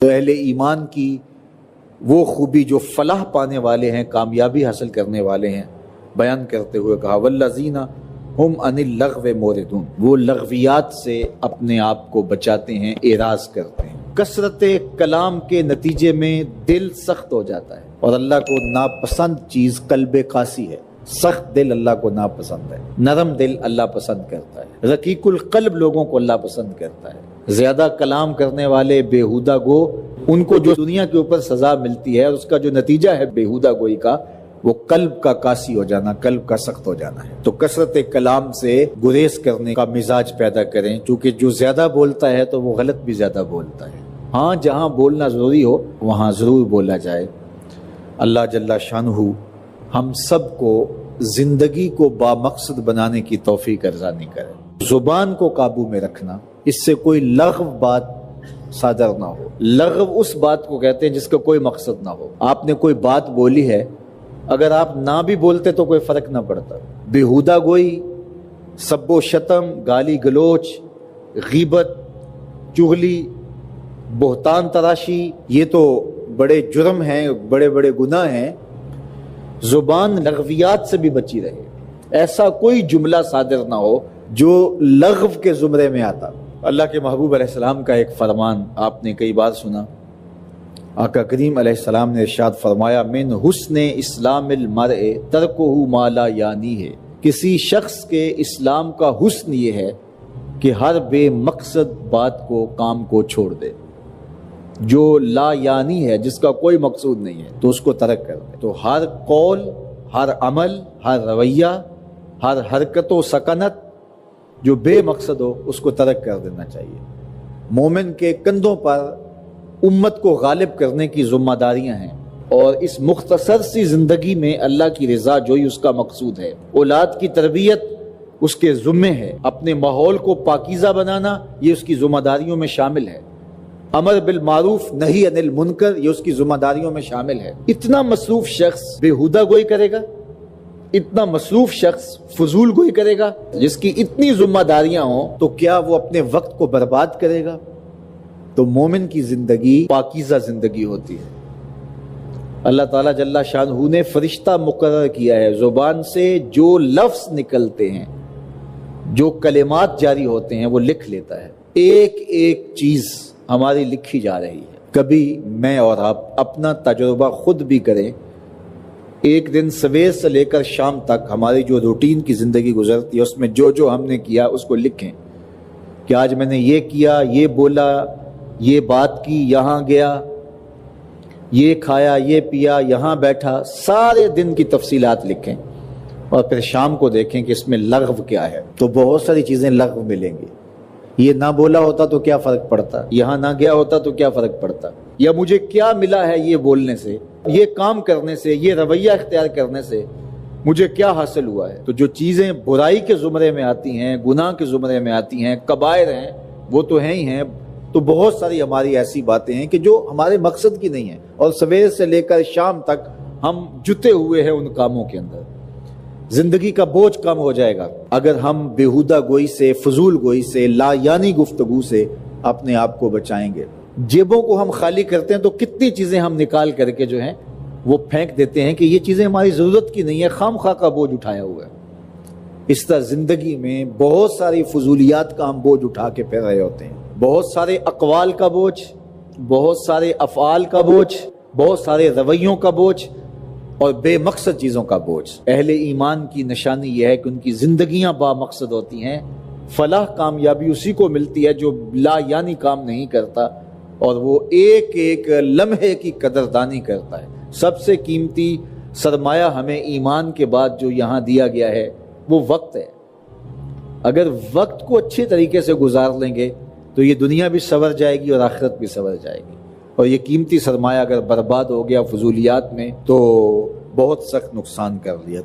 تو اہل ایمان کی وہ خوبی جو فلاح پانے والے ہیں، کامیابی حاصل کرنے والے ہیں، بیان کرتے ہوئے کہا والذین ہم عن اللغو موردون، وہ لغویات سے اپنے آپ کو بچاتے ہیں، اعراض کرتے ہیں۔ کثرت کلام کے نتیجے میں دل سخت ہو جاتا ہے، اور اللہ کو ناپسند چیز قلب قاسی ہے۔ سخت دل اللہ کو ناپسند ہے، نرم دل اللہ پسند کرتا ہے، رقیق القلب لوگوں کو اللہ پسند کرتا ہے۔ زیادہ کلام کرنے والے بےہودہ گو، ان کو جو دنیا کے اوپر سزا ملتی ہے اور اس کا جو نتیجہ ہے بےہودہ گوئی کا، وہ قلب کا قاسی ہو جانا، قلب کا سخت ہو جانا ہے۔ تو کثرت کلام سے گریز کرنے کا مزاج پیدا کریں، چونکہ جو زیادہ بولتا ہے تو وہ غلط بھی زیادہ بولتا ہے۔ ہاں، جہاں بولنا ضروری ہو وہاں ضرور بولا جائے۔ اللہ جل شانہ ہم سب کو زندگی کو بامقصد بنانے کی توفیق ارزانی کرے۔ زبان کو قابو میں رکھنا، اس سے کوئی لغو بات صادر نہ ہو۔ لغو اس بات کو کہتے ہیں جس کا کوئی مقصد نہ ہو۔ آپ نے کوئی بات بولی ہے، اگر آپ نہ بھی بولتے تو کوئی فرق نہ پڑتا۔ بےہودہ گوئی، سب و شتم، گالی گلوچ، غیبت، چغلی، بہتان تراشی، یہ تو بڑے جرم ہیں، بڑے بڑے گناہ ہیں۔ زبان لغویات سے بھی بچی رہے، ایسا کوئی جملہ صادر نہ ہو جو لغو کے زمرے میں آتا۔ اللہ کے محبوب علیہ السلام کا ایک فرمان آپ نے کئی بار سنا۔ آقا کریم علیہ السلام نے ارشاد فرمایا من حسن اسلام المرء ترکہ ما لا یعنی ہے، کسی شخص کے اسلام کا حسن یہ ہے کہ ہر بے مقصد بات کو، کام کو چھوڑ دے۔ جو لا یعنی ہے، جس کا کوئی مقصود نہیں ہے، تو اس کو ترک کر دے۔ تو ہر قول، ہر عمل، ہر رویہ، ہر حرکت و سکنت جو بے مقصد ہو اس کو ترک کر دینا چاہیے۔ مومن کے کندھوں پر امت کو غالب کرنے کی ذمہ داریاں ہیں، اور اس مختصر سی زندگی میں اللہ کی رضا جوئی اس کا مقصود ہے۔ اولاد کی تربیت اس کے ذمے ہے، اپنے ماحول کو پاکیزہ بنانا یہ اس کی ذمہ داریوں میں شامل ہے، امر بالمعروف نہی عن المنکر یہ اس کی ذمہ داریوں میں شامل ہے۔ اتنا مصروف شخص بےہودہ گوئی کرے گا، اتنا مصروف شخص فضول گوئی کرے گا، جس کی اتنی ذمہ داریاں ہوں، تو کیا وہ اپنے وقت کو برباد کرے گا؟ تو مومن کی زندگی پاکیزہ زندگی ہوتی ہے۔ اللہ تعالیٰ جل شانہ نے فرشتہ مقرر کیا ہے، زبان سے جو لفظ نکلتے ہیں، جو کلمات جاری ہوتے ہیں وہ لکھ لیتا ہے۔ ایک ایک چیز ہماری لکھی جا رہی ہے۔ کبھی میں اور آپ اپنا تجربہ خود بھی کریں، ایک دن سویر سے لے کر شام تک ہماری جو روٹین کی زندگی گزرتی ہے، اس میں جو جو ہم نے کیا اس کو لکھیں کہ آج میں نے یہ کیا، یہ بولا، یہ بات کی، یہاں گیا، یہ کھایا، یہ پیا، یہاں بیٹھا، سارے دن کی تفصیلات لکھیں، اور پھر شام کو دیکھیں کہ اس میں لغو کیا ہے۔ تو بہت ساری چیزیں لغو ملیں گی۔ یہ نہ بولا ہوتا تو کیا فرق پڑتا، یہاں نہ گیا ہوتا تو کیا فرق پڑتا، یا مجھے کیا ملا ہے یہ بولنے سے، یہ کام کرنے سے، یہ رویہ اختیار کرنے سے مجھے کیا حاصل ہوا ہے۔ تو جو چیزیں برائی کے زمرے میں آتی ہیں، گناہ کے زمرے میں آتی ہیں، کبائر ہیں، وہ تو ہیں ہی ہیں۔ تو بہت ساری ہماری ایسی باتیں ہیں کہ جو ہمارے مقصد کی نہیں ہیں، اور سویر سے لے کر شام تک ہم جتے ہوئے ہیں ان کاموں کے اندر۔ زندگی کا بوجھ کم ہو جائے گا اگر ہم بےہودہ گوئی سے، فضول گوئی سے، لا یعنی گفتگو سے اپنے آپ کو بچائیں گے۔ جیبوں کو ہم خالی کرتے ہیں تو کتنی چیزیں ہم نکال کر کے جو ہیں وہ پھینک دیتے ہیں کہ یہ چیزیں ہماری ضرورت کی نہیں ہے، خام خواہ کا بوجھ اٹھایا ہوا ہے۔ اس طرح زندگی میں بہت ساری فضولیات کا ہم بوجھ اٹھا کے پھر رہے ہوتے ہیں، بہت سارے اقوال کا بوجھ، بہت سارے افعال کا بوجھ، بہت سارے رویوں کا بوجھ، اور بے مقصد چیزوں کا بوجھ۔ اہل ایمان کی نشانی یہ ہے کہ ان کی زندگیاں با مقصد ہوتی ہیں۔ فلاح کامیابی اسی کو ملتی ہے جو لا یعنی کام نہیں کرتا، اور وہ ایک ایک لمحے کی قدردانی کرتا ہے۔ سب سے قیمتی سرمایہ ہمیں ایمان کے بعد جو یہاں دیا گیا ہے وہ وقت ہے۔ اگر وقت کو اچھے طریقے سے گزار لیں گے تو یہ دنیا بھی سنور جائے گی اور آخرت بھی سنور جائے گی، اور یہ قیمتی سرمایہ اگر برباد ہو گیا فضولیات میں تو بہت سخت نقصان کر لیا۔